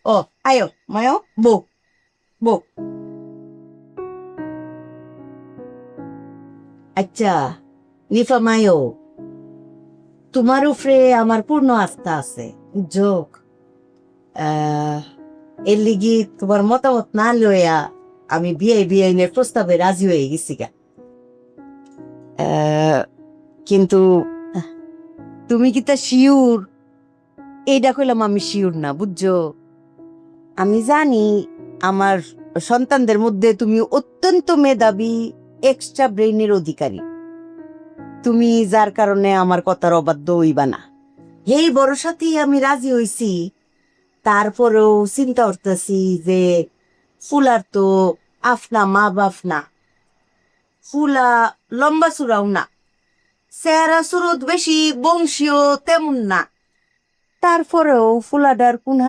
ও, আয়ো মায়ো, বো বো। আচ্ছা, নিফা মায়ো, তোমার উপরে আমার পূর্ণ আস্থা আছে, যোগ এর লিগি তোমার মতামত না লইয়া আমি বিয়ে প্রস্তাবে রাজি হয়ে গেছি গা। আহ, কিন্তু তুমি কি তা শিওর? এইটা কইলাম আমি শিওর না, বুঝছো? আমি জানি আমার সন্তানদের মধ্যে তুমি অত্যন্ত মেধাবী, এক্সট্রা ব্রেইনের অধিকারী। তুমি যার কারণে আমার কথার অবাধ্য হইবা না, এই ভরসাতেই আমি রাজি হইছি। তারপরেও চিন্তা করতেছি যে ফুলার তো আফনা মা বাপ না, ফুলা লম্বা চূড়াও না, চেহারা সুরত বেশি বংশীয় তেমন না। তারপরেও ফুলাডার কোন